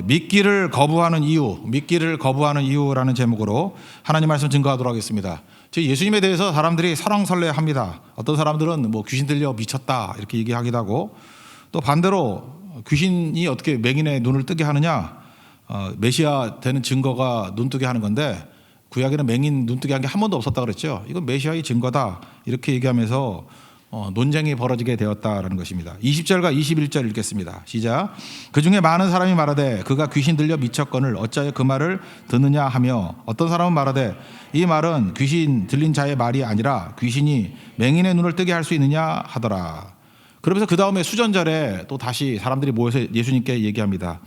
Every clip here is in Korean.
믿기를 거부하는 이유라는 제목으로 하나님 말씀 증거하도록 하겠습니다. 예수님에 대해서 사람들이 설왕설래합니다. 어떤 사람들은 뭐 귀신 들려 미쳤다 이렇게 얘기하기도 하고, 또 반대로 귀신이 어떻게 맹인의 눈을 뜨게 하느냐, 메시아 되는 증거가 눈 뜨게 하는 건데 구약에는 맹인 눈 뜨게 한 게 한 번도 없었다 그랬죠. 이건 메시아의 증거다 이렇게 얘기하면서 논쟁이 벌어지게 되었다라는 것입니다. 20절과 21절 읽겠습니다. 시작. 그 중에 많은 사람이 말하되 그가 귀신 들려 미쳤거늘 어찌하여 그 말을 듣느냐 하며, 어떤 사람은 말하되 이 말은 귀신 들린 자의 말이 아니라 귀신이 맹인의 눈을 뜨게 할 수 있느냐 하더라. 그러면서 그 다음에 수전절에 또 다시 사람들이 모여서 예수님께 얘기합니다.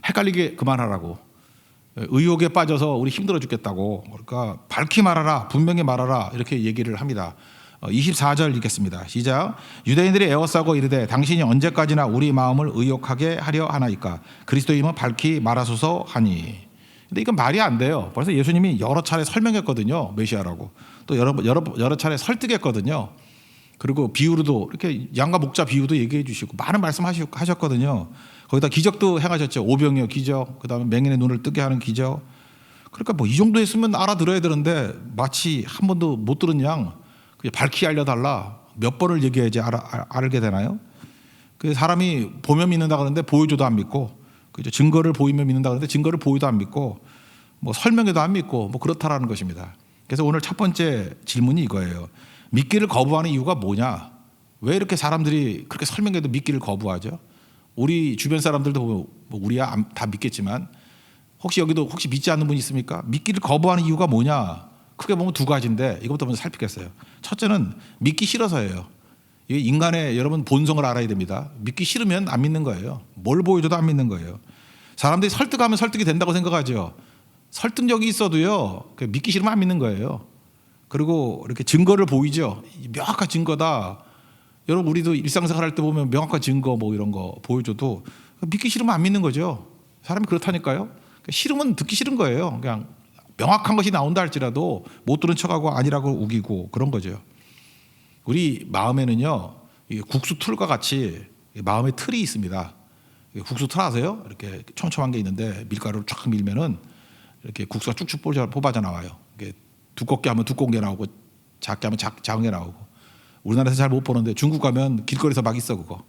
헷갈리게 그만하라고. 의혹에 빠져서 우리 힘들어 죽겠다고. 그러니까 밝히 말하라, 분명히 말하라 이렇게 얘기를 합니다. 24절 읽겠습니다. 시작. 유대인들이 에워싸고 이르되 당신이 언제까지나 우리 마음을 의혹하게 하려 하나이까? 그리스도임은 밝히 말하소서 하니. 근데 이건 말이 안 돼요. 벌써 예수님이 여러 차례 설명했거든요. 메시아라고. 또 여러 차례 설득했거든요. 그리고 비유로도 이렇게 양과 목자 비유도 얘기해 주시고 많은 말씀하셨거든요. 거기다 기적도 행하셨죠. 오병이어 기적, 그다음에 맹인의 눈을 뜨게 하는 기적. 그러니까 뭐 이 정도 했으면 알아들어야 되는데 마치 한 번도 못 들은 양 밝히 알려달라 몇 번을 얘기해야지 알게 되나요? 그 사람이 보면 믿는다 그러는데 보여줘도 안 믿고, 그죠? 증거를 보이면 믿는다 그러는데 증거를 보여도 안 믿고, 뭐 설명해도 안 믿고, 뭐 그렇다라는 것입니다. 그래서 오늘 첫 번째 질문이 이거예요. 믿기를 거부하는 이유가 뭐냐? 왜 이렇게 사람들이 그렇게 설명해도 믿기를 거부하죠? 우리 주변 사람들도 보면 뭐 우리야 다 믿겠지만 여기도 혹시 믿지 않는 분이 있습니까? 믿기를 거부하는 이유가 뭐냐? 크게 보면 두 가지인데 이것부터 먼저 살피겠어요. 첫째는 믿기 싫어서예요. 이게 인간의 여러분 본성을 알아야 됩니다. 믿기 싫으면 안 믿는 거예요. 뭘 보여줘도 안 믿는 거예요. 사람들이 설득하면 설득이 된다고 생각하죠. 설득력이 있어도요, 믿기 싫으면 안 믿는 거예요. 그리고 이렇게 증거를 보이죠. 명확한 증거다. 여러분 우리도 일상생활 할 때 보면 명확한 증거 뭐 이런 거 보여줘도 믿기 싫으면 안 믿는 거죠. 사람이 그렇다니까요. 싫으면 듣기 싫은 거예요. 그냥 명확한 것이 나온다 할지라도 못 들은 척하고 아니라고 우기고 그런 거죠. 우리 마음에는요, 국수 틀과 같이 마음의 틀이 있습니다. 국수 틀 아세요? 이렇게 촘촘한 게 있는데 밀가루를 쫙 밀면은 이렇게 국수가 쭉쭉 뽑아져 나와요. 이게 두껍게 하면 두꺼운 게 나오고 작게 하면 작은 게 나오고. 우리나라에서 잘 못 보는데 중국 가면 길거리에서 막 있어 그거.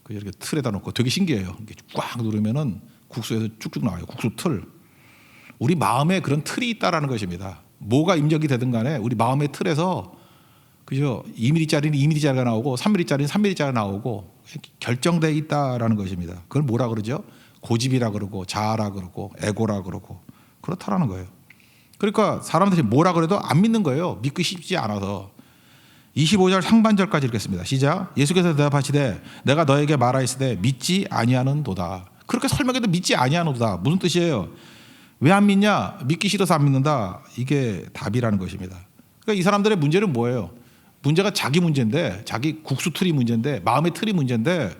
이렇게 틀에다 놓고 되게 신기해요. 이렇게 꽉 누르면은 국수에서 쭉쭉 나와요. 국수 틀. 우리 마음에 그런 틀이 있다라는 것입니다. 뭐가 입력이 되든 간에 우리 마음의 틀에서, 그죠? 2mm짜리는 2mm짜리가 나오고 3mm짜리는 3mm짜리가 나오고 결정되어 있다라는 것입니다. 그걸 뭐라 그러죠? 고집이라 그러고 자아라 그러고 에고라 그러고 그렇다라는 거예요. 그러니까 사람들이 뭐라 그래도 안 믿는 거예요. 믿기 쉽지 않아서. 25절 상반절까지 읽겠습니다. 시작. 예수께서 대답하시되 내가 너에게 말하였으되 믿지 아니하는도다. 그렇게 설명해도 믿지 아니하는도다. 무슨 뜻이에요? 왜 안 믿냐? 믿기 싫어서 안 믿는다. 이게 답이라는 것입니다. 그러니까 이 사람들의 문제는 뭐예요? 문제가 자기 문제인데, 자기 국수 틀이 문제인데, 마음의 틀이 문제인데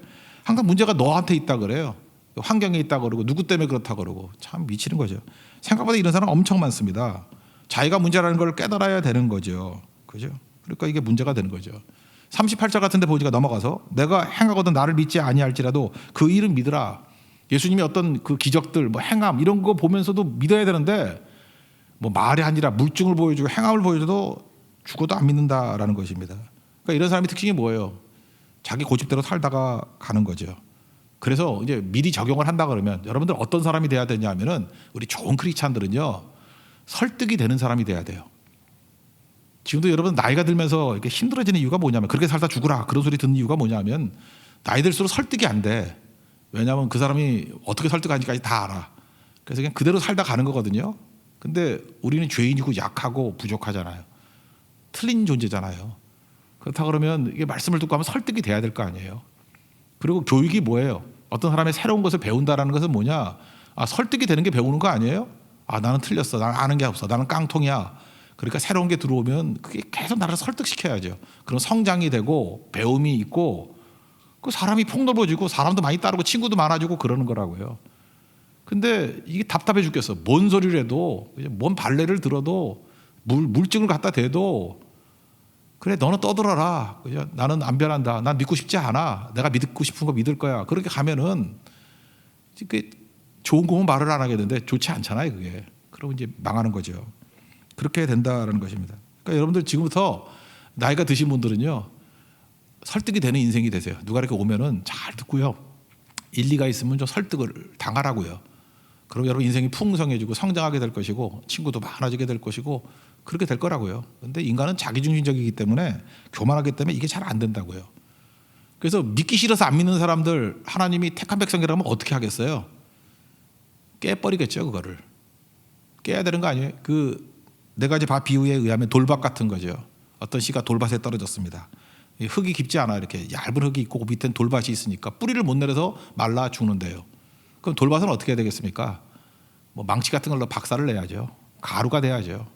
항상 문제가 너한테 있다 그래요. 환경에 있다 그러고 누구 때문에 그렇다 그러고 참 미치는 거죠. 생각보다 이런 사람 엄청 많습니다. 자기가 문제라는 걸 깨달아야 되는 거죠. 그죠? 그러니까 이게 문제가 되는 거죠. 38절 같은 데 보니까 넘어가서 내가 행하거든 나를 믿지 아니할지라도 그 일은 믿으라. 예수님이 어떤 그 기적들, 뭐 행함 이런 거 보면서도 믿어야 되는데 뭐 말이 아니라 물증을 보여주고 행함을 보여줘도 죽어도 안 믿는다라는 것입니다. 그러니까 이런 사람의 특징이 뭐예요? 자기 고집대로 살다가 가는 거죠. 그래서 이제 미리 적용을 한다 그러면 여러분들 어떤 사람이 돼야 되냐 하면은 우리 좋은 크리스찬들은요, 설득이 되는 사람이 돼야 돼요. 지금도 여러분 나이가 들면서 이렇게 힘들어지는 이유가 뭐냐면, 그렇게 살다 죽으라 그런 소리 듣는 이유가 뭐냐면 나이 들수록 설득이 안 돼. 왜냐하면 그 사람이 어떻게 설득하는지까지 다 알아. 그래서 그냥 그대로 살다 가는 거거든요. 근데 우리는 죄인이고 약하고 부족하잖아요. 틀린 존재잖아요. 그렇다 그러면 이게 말씀을 듣고 하면 설득이 돼야 될 거 아니에요. 그리고 교육이 뭐예요? 어떤 사람의 새로운 것을 배운다라는 것은 뭐냐? 설득이 되는 게 배우는 거 아니에요? 나는 틀렸어. 나는 아는 게 없어. 나는 깡통이야. 그러니까 새로운 게 들어오면 그게 계속 나를 설득시켜야죠. 그런 성장이 되고 배움이 있고 그 사람이 폭넓어지고 사람도 많이 따르고 친구도 많아지고 그러는 거라고요. 근데 이게 답답해 죽겠어. 뭔 소리를 해도, 뭔 발레를 들어도, 물증을 갖다 대도 그래 너는 떠들어라. 그죠? 나는 안 변한다. 난 믿고 싶지 않아. 내가 믿고 싶은 거 믿을 거야. 그렇게 가면은 좋은 거면 말을 안 하겠는데 좋지 않잖아요, 그게. 그럼 이제 망하는 거죠. 그렇게 된다라는 것입니다. 그러니까 여러분들 지금부터 나이가 드신 분들은요, 설득이 되는 인생이 되세요. 누가 이렇게 오면은 잘 듣고요, 일리가 있으면 좀 설득을 당하라고요. 그럼 여러분 인생이 풍성해지고 성장하게 될 것이고 친구도 많아지게 될 것이고 그렇게 될 거라고요. 그런데 인간은 자기중심적이기 때문에, 교만하기 때문에 이게 잘 안 된다고요. 그래서 믿기 싫어서 안 믿는 사람들 하나님이 택한 백성이라면 어떻게 하겠어요? 깨버리겠죠. 그거를 깨야 되는 거 아니에요? 그 네 가지 밭 비유에 의하면 돌밭 같은 거죠. 어떤 씨가 돌밭에 떨어졌습니다. 흙이 깊지 않아. 이렇게 얇은 흙이 있고 밑엔 돌밭이 있으니까 뿌리를 못 내려서 말라 죽는데요. 그럼 돌밭은 어떻게 해야 되겠습니까? 뭐 망치 같은 걸로 박살을 내야죠. 가루가 돼야죠.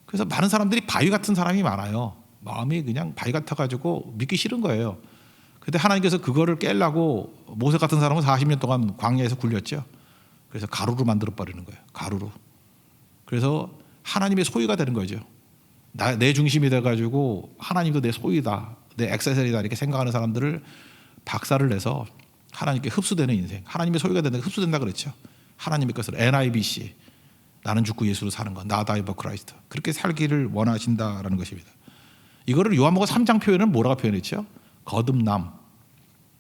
그래서 많은 사람들이 바위 같은 사람이 많아요. 마음이 그냥 바위 같아가지고 믿기 싫은 거예요. 그런데 하나님께서 그거를 깨려고 모세 같은 사람은 40년 동안 광야에서 굴렸죠. 그래서 가루로 만들어 버리는 거예요. 가루로. 그래서 하나님의 소유가 되는 거죠. 내 중심이 돼가지고 하나님도 내 소유다, 내 액세서리다 이렇게 생각하는 사람들을 박살을 내서 하나님께 흡수되는 인생, 하나님의 소유가 되는 흡수된다 그랬죠. 하나님의 것을 NIBC, 나는 죽고 예수로 사는 것, 나 다이 버 크라이스트, 그렇게 살기를 원하신다라는 것입니다. 이거를 요한복음 3장 표현은 뭐라고 표현했죠? 거듭남,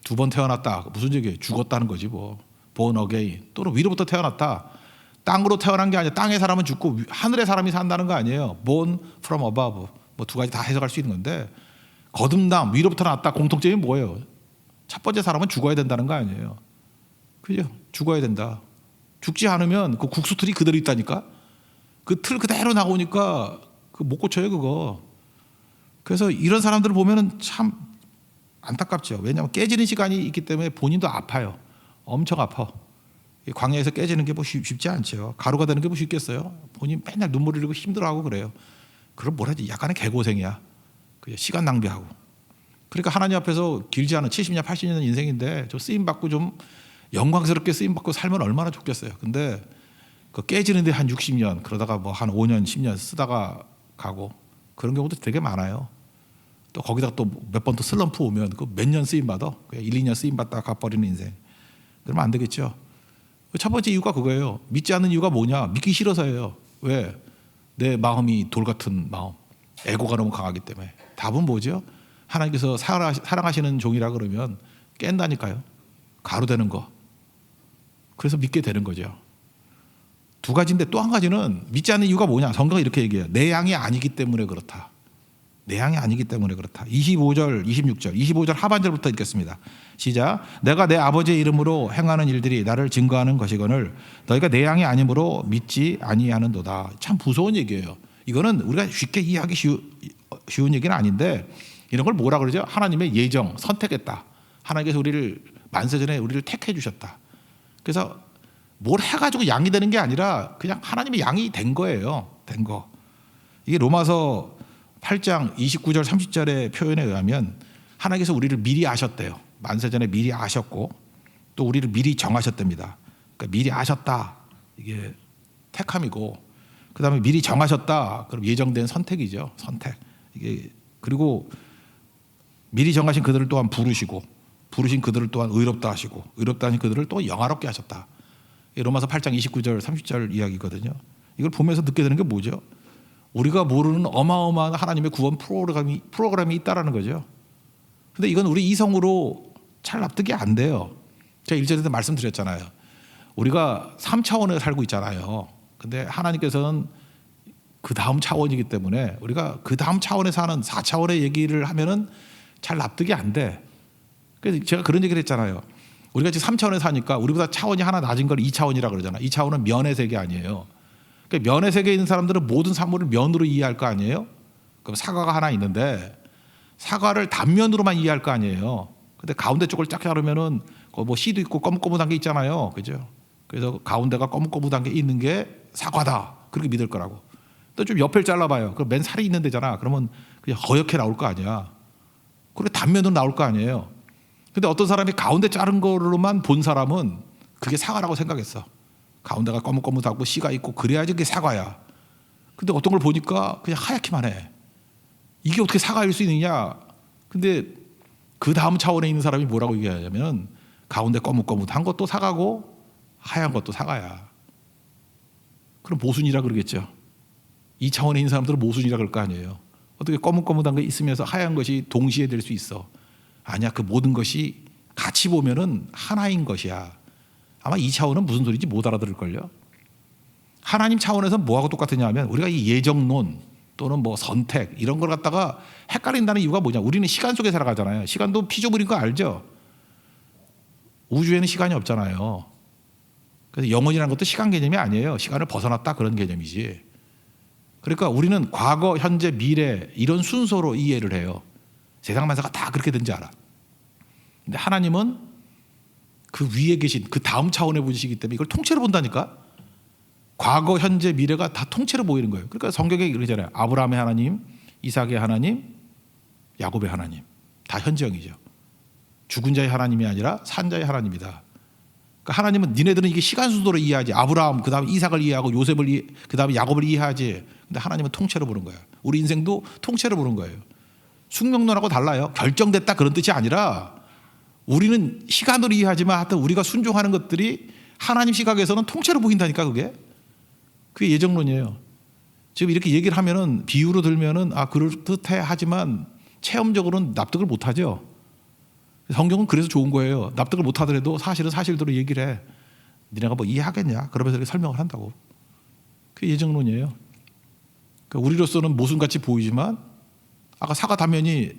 두 번 태어났다. 무슨 얘기예요? 죽었다는 거지 뭐. born again, 또는 위로부터 태어났다. 땅으로 태어난 게 아니라 땅의 사람은 죽고 하늘의 사람이 산다는 거 아니에요. born from above, 뭐 두 가지 다 해석할 수 있는 건데, 거듭남, 위로부터 났다, 공통점이 뭐예요? 첫 번째 사람은 죽어야 된다는 거 아니에요. 그죠? 죽어야 된다. 죽지 않으면 그 국수 틀이 그대로 있다니까. 그 틀 그대로 나오니까 그 못 고쳐요 그거. 그래서 이런 사람들을 보면은 참 안타깝죠. 왜냐하면 깨지는 시간이 있기 때문에 본인도 아파요. 엄청 아파. 광야에서 깨지는 게 뭐 쉽지 않죠. 가루가 되는 게 뭐 쉽겠어요. 본인 맨날 눈물 흘리고 힘들어하고 그래요. 그럼 뭐라 하지? 약간의 개고생이야. 그냥 시간 낭비하고. 그러니까 하나님 앞에서 길지 않은 70년 80년 인생인데 저 쓰임받고 좀 영광스럽게 쓰임받고 살면 얼마나 좋겠어요. 근데 그 깨지는데 한 60년, 그러다가 뭐 한 5년 10년 쓰다가 가고 그런 경우도 되게 많아요. 또 거기다가 또 몇 번 또 슬럼프 오면 그 몇 년 쓰임받아? 그냥 1, 2년 쓰임받다가 가버리는 인생. 그러면 안 되겠죠. 첫 번째 이유가 그거예요. 믿지 않는 이유가 뭐냐? 믿기 싫어서예요. 왜? 내 마음이 돌 같은 마음, 에고가 너무 강하기 때문에. 답은 뭐죠? 하나님께서 사랑하시는 종이라 그러면 깬다니까요. 가루 되는 거. 그래서 믿게 되는 거죠. 두 가지인데 또 한 가지는 믿지 않는 이유가 뭐냐? 성경은 이렇게 얘기해요. 내 양이 아니기 때문에 그렇다. 내 양이 아니기 때문에 그렇다. 25절, 26절, 25절 하반절부터 읽겠습니다. 시작. 내가 내 아버지의 이름으로 행하는 일들이 나를 증거하는 것이거늘 너희가 내 양이 아니므로 믿지 아니하는도다. 참 무서운 얘기예요. 이거는 우리가 쉽게 이해하기 쉬운 얘기는 아닌데, 이런 걸 뭐라 그러죠? 하나님의 예정, 선택했다. 하나님께서 우리를 만세전에 우리를 택해 주셨다. 그래서 뭘 해가지고 양이 되는 게 아니라 그냥 하나님의 양이 된 거예요. 된 거. 이게 로마서 8장 29절 30절의 표현에 의하면 하나님께서 우리를 미리 아셨대요. 만세전에 미리 아셨고 또 우리를 미리 정하셨답니다. 그러니까 미리 아셨다. 이게 택함이고, 그 다음에 미리 정하셨다. 그럼 예정된 선택이죠. 선택. 이게 그리고 미리 정하신 그들을 또한 부르시고, 부르신 그들을 또한 의롭다 하시고, 의롭다 하신 그들을 또 영화롭게 하셨다. 로마서 8장 29절 30절 이야기거든요. 이걸 보면서 듣게 되는 게 뭐죠? 우리가 모르는 어마어마한 하나님의 구원 프로그램이 있다라는 거죠. 근데 이건 우리 이성으로 잘 납득이 안 돼요. 제가 1절에도 말씀드렸잖아요. 우리가 3차원에 살고 있잖아요. 근데 하나님께서는 그 다음 차원이기 때문에 우리가 그 다음 차원에 사는 4차원의 얘기를 하면은 잘 납득이 안 돼. 그래서 제가 그런 얘기를 했잖아요. 우리가 지금 3차원에 사니까 우리보다 차원이 하나 낮은 걸 2차원이라 그러잖아. 2차원은 면의 세계 아니에요. 그러니까 면의 세계에 있는 사람들은 모든 사물을 면으로 이해할 거 아니에요. 그럼 사과가 하나 있는데 사과를 단면으로만 이해할 거 아니에요. 근데 가운데 쪽을 쫙 자르면은 뭐 씨도 있고 거뭇거뭇한 게 있잖아요. 그죠? 그래서 가운데가 거뭇거뭇한 게 있는 게 사과다. 그렇게 믿을 거라고. 또 좀 옆을 잘라봐요. 그럼 맨 살이 있는 데잖아. 그러면 그냥 허옇게 나올 거 아니야. 그리고 단면으로 나올 거 아니에요. 근데 어떤 사람이 가운데 자른 거로만 본 사람은 그게 사과라고 생각했어. 가운데가 거뭇거뭇하고 씨가 있고 그래야지 그게 사과야. 근데 어떤 걸 보니까 그냥 하얗기만 해. 이게 어떻게 사과일 수 있느냐. 근데 그 다음 차원에 있는 사람이 뭐라고 얘기하냐면 가운데 거뭇거뭇한 것도 사과고 하얀 것도 사과야. 그럼 모순이라 그러겠죠. 이 차원에 있는 사람들은 모순이라 그럴 거 아니에요. 어떻게 검은검은한 게 있으면서 하얀 것이 동시에 될 수 있어? 아니야. 그 모든 것이 같이 보면은 하나인 것이야. 아마 이 차원은 무슨 소리인지 못 알아들을걸요. 하나님 차원에서 뭐하고 똑같으냐 하면 우리가 이 예정론 또는 뭐 선택 이런 걸 갖다가 헷갈린다는 이유가 뭐냐. 우리는 시간 속에 살아가잖아요. 시간도 피조물인 거 알죠? 우주에는 시간이 없잖아요. 그래서 영원이라는 것도 시간 개념이 아니에요. 시간을 벗어났다 그런 개념이지. 그러니까 우리는 과거, 현재, 미래 이런 순서로 이해를 해요. 세상 만사가 다 그렇게 된지 알아. 근데 하나님은 그 위에 계신 그 다음 차원에 보시기 때문에 이걸 통째로 본다니까. 과거, 현재, 미래가 다 통째로 보이는 거예요. 그러니까 성경에 그러잖아요. 아브라함의 하나님, 이삭의 하나님, 야곱의 하나님. 다 현재형이죠. 죽은 자의 하나님이 아니라 산 자의 하나님이다. 그러니까 하나님은 니네들은 이게 시간 순서로 이해하지. 아브라함, 그 다음에 이삭을 이해하고 요셉을 그 다음에 야곱을 이해하지. 근데 하나님은 통째로 보는 거예요. 우리 인생도 통째로 보는 거예요. 숙명론하고 달라요. 결정됐다 그런 뜻이 아니라 우리는 시간으로 이해하지만 하여튼 우리가 순종하는 것들이 하나님 시각에서는 통째로 보인다니까 그게. 그게 예정론이에요. 지금 이렇게 얘기를 하면은 비유로 들면은 아 그럴듯해 하지만 체험적으로는 납득을 못 하죠. 성경은 그래서 좋은 거예요. 납득을 못 하더라도 사실은 사실대로 얘기를 해. 니네가 뭐 이해하겠냐? 그러면서 이렇게 설명을 한다고. 그게 예정론이에요. 그러니까 우리로서는 모순같이 보이지만 아까 사과 단면이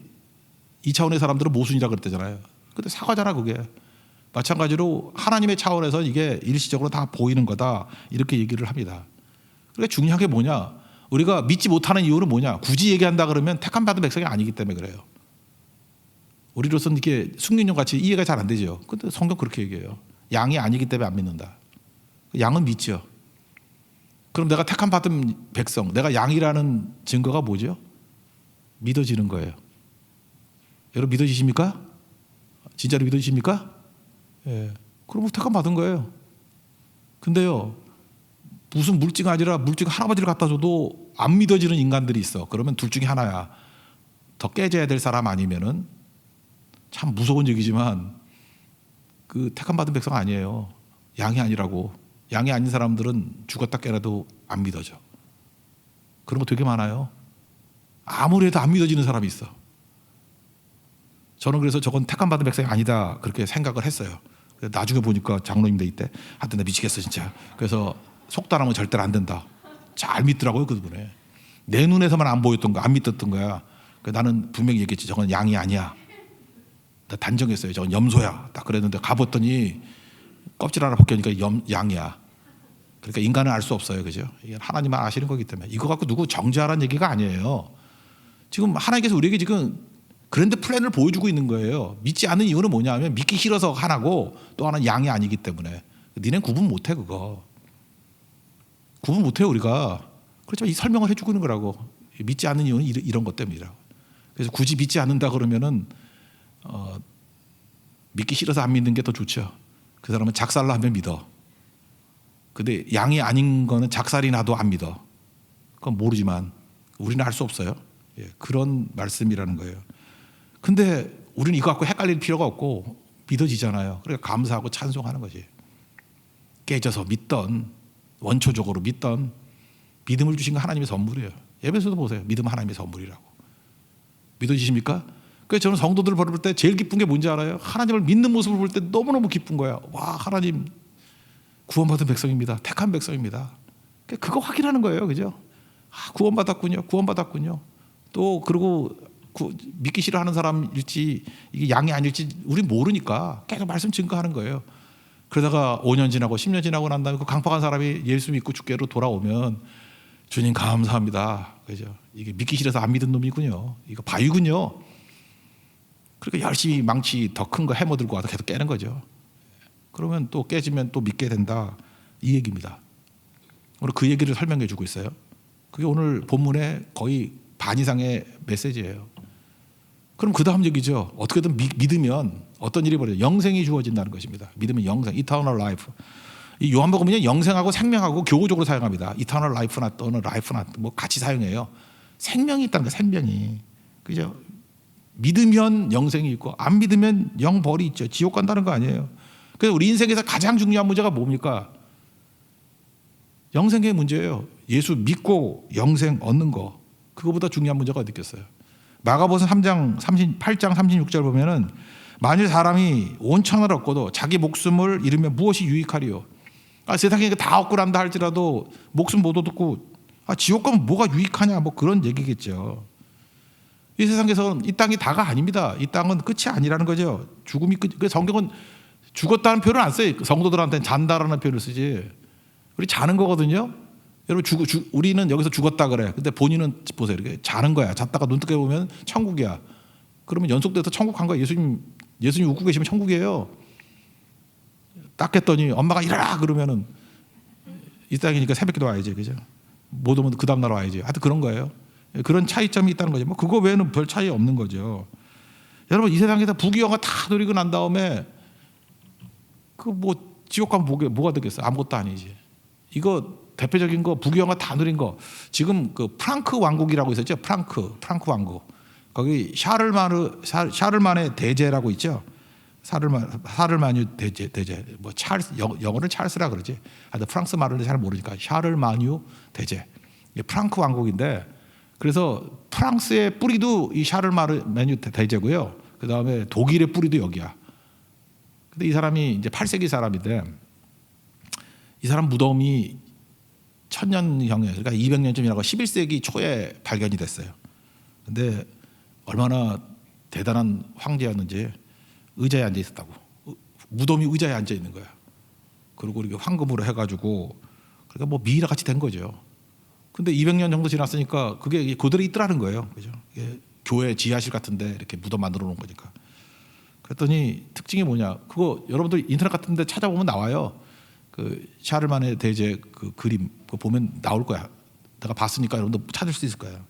이 차원의 사람들은 모순이라 그랬잖아요. 근데 사과잖아 그게. 마찬가지로 하나님의 차원에서 이게 일시적으로 다 보이는 거다 이렇게 얘기를 합니다. 그러니까 중요한 게 뭐냐? 우리가 믿지 못하는 이유는 뭐냐? 굳이 얘기한다 그러면 택함 받은 백성이 아니기 때문에 그래요. 우리로서는 이게 숙련용 같이 이해가 잘 안 되죠. 근데 성경 그렇게 얘기해요. 양이 아니기 때문에 안 믿는다. 양은 믿죠. 그럼 내가 택함 받은 백성, 내가 양이라는 증거가 뭐죠? 믿어지는 거예요. 여러분 믿어지십니까? 진짜로 믿어지십니까? 예. 그럼 택함 받은 거예요. 근데요, 무슨 물증 아니라 물증 할아버지를 갖다 줘도 안 믿어지는 인간들이 있어. 그러면 둘 중에 하나야. 더 깨져야 될 사람 아니면은 참 무서운 얘기지만 그 택함 받은 백성 아니에요. 양이 아니라고. 양이 아닌 사람들은 죽었다 깨라도 안 믿어져. 그런 거 되게 많아요. 아무리 해도 안 믿어지는 사람이 있어. 저는 그래서 저건 택함 받은 백성이 아니다 그렇게 생각을 했어요. 나중에 보니까 장로님들 이때 하여튼 나 미치겠어 진짜. 그래서 속단하면 절대로 안 된다. 잘 믿더라고요 그분에. 내 눈에서만 안 보였던 거, 안 믿었던 거야. 나는 분명히 얘기했지. 저건 양이 아니야. 나 단정했어요. 저건 염소야. 딱 그랬는데 가봤더니 껍질 하나 벗겨니까 양이야. 그러니까 인간은 알 수 없어요, 그죠? 이게 하나님만 아시는 거기 때문에 이거 갖고 누구 정죄하라는 얘기가 아니에요. 지금 하나님께서 우리에게 지금 그랜드 플랜을 보여주고 있는 거예요. 믿지 않는 이유는 뭐냐면 믿기 싫어서 하나고 또 하나는 양이 아니기 때문에. 니네는 구분 못해 그거. 구분 못해요 우리가. 그렇지만 이 설명을 해주고 있는 거라고. 믿지 않는 이유는 이런 것 때문이라고. 그래서 굳이 믿지 않는다 그러면은 믿기 싫어서 안 믿는 게 더 좋죠. 그 사람은 작살나 하면 믿어. 근데 양이 아닌 거는 작살이 나도 안 믿어. 그건 모르지만 우리는 알 수 없어요. 예, 그런 말씀이라는 거예요. 근데 우리는 이거 갖고 헷갈릴 필요가 없고 믿어지잖아요. 그러니까 감사하고 찬송하는 거지. 깨져서 믿던, 원초적으로 믿던 믿음을 주신 거 하나님의 선물이에요. 예배에서도 보세요. 믿음은 하나님의 선물이라고. 믿어지십니까? 그래서 저는 성도들을 볼 때 제일 기쁜 게 뭔지 알아요? 하나님을 믿는 모습을 볼 때 너무너무 기쁜 거야. 와, 하나님 구원받은 백성입니다. 택한 백성입니다. 그거 확인하는 거예요. 그죠? 아, 구원받았군요. 구원받았군요. 또 그리고 믿기 싫어하는 사람일지 이게 양이 아닐지 우리 모르니까 계속 말씀 증거하는 거예요. 그러다가 5년 지나고 10년 지나고 난 다음에 그 강팍한 사람이 예수 믿고 주께로 돌아오면 주님 감사합니다. 그죠? 이게 믿기 싫어서 안 믿은 놈이군요. 이거 바위군요. 그러니까 열심히 망치 더 큰 거 해머 들고 와서 계속 깨는 거죠. 그러면 또 깨지면 또 믿게 된다. 이 얘기입니다. 오늘 그 얘기를 설명해 주고 있어요. 그게 오늘 본문의 거의 반 이상의 메시지예요. 그럼 그 다음 얘기죠. 어떻게든 믿으면 어떤 일이 벌어져요? 영생이 주어진다는 것입니다. 믿으면 영생, eternal life. 이 요한복음은 영생하고 생명하고 교구적으로 사용합니다. eternal life나 또는 life나 뭐 같이 사용해요. 생명이 있다는 거예요. 생명이. 그죠? 믿으면 영생이 있고 안 믿으면 영벌이 있죠. 지옥 간다는 거 아니에요. 그래서 우리 인생에서 가장 중요한 문제가 뭡니까? 영생의 문제예요. 예수 믿고 영생 얻는 거. 그거보다 중요한 문제가 어디 있겠어요. 마가복음 3장 38장 36절 보면은 만일 사람이 온 천을 얻고도 자기 목숨을 잃으면 무엇이 유익하리요? 세상에 다 얻고 난다 할지라도 목숨 못 얻고 지옥 가면 뭐가 유익하냐, 뭐 그런 얘기겠죠. 이 세상에서 이 땅이 다가 아닙니다. 이 땅은 끝이 아니라는 거죠. 죽음이 끝. 성경은 죽었다는 표현을 안 써요. 성도들한테는 잔다라는 표현을 쓰지. 우리 자는 거거든요. 여러분 우리는 여기서 죽었다 그래. 근데 본인은 보세요. 이렇게 자는 거야. 잤다가 눈 뜨게 보면 천국이야. 그러면 연속돼서 천국 간 거야. 예수님 웃고 계시면 천국이에요. 딱 했더니 엄마가 일어나 그러면은 이 땅이니까 새벽기도 와야지, 그죠? 못 오면 그 다음 날 와야지. 하여튼 그런 거예요. 그런 차이점이 있다는 거죠. 뭐 그거 외에는 별 차이 없는 거죠. 여러분 이 세상에서 부귀영화 다 누리고 난 다음에 그 뭐 지옥 가면 뭐가 되겠어? 아무것도 아니지. 이거 대표적인 거 부귀영화 다 누린 거. 지금 그 프랑크 왕국이라고 있었죠. 프랑크 왕국. 거기 샤를만의 대제라고 있죠. 샤를마뉴 대제. 뭐 찰스 영어는 찰스라 그러지. 하여튼 프랑스 말을 잘 모르니까 샤를마뉴 대제. 이게 프랑크 왕국인데 그래서 프랑스의 뿌리도 이 샤를마뉴 대제고요. 그 다음에 독일의 뿌리도 여기야. 근데 이 사람이 이제 8세기 사람인데 이 사람 무덤이 1000년형이에요. 그러니까 200년쯤이라고 11세기 초에 발견이 됐어요. 근데 얼마나 대단한 황제였는지 의자에 앉아 있었다고. 무덤이 의자에 앉아 있는 거야. 그리고 이렇게 황금으로 해가지고 그러니까 뭐 미이라 같이 된 거죠. 근데 200년 정도 지났으니까 그게 그대로 있더라는 거예요. 그죠? 이게 교회 지하실 같은데 이렇게 무덤 만들어 놓은 거니까. 그랬더니 특징이 뭐냐? 그거 여러분들 인터넷 같은데 찾아보면 나와요. 그 샤를만의 대제 그 그림 그거 보면 나올 거야. 내가 봤으니까 여러분들 찾을 수 있을 거예요.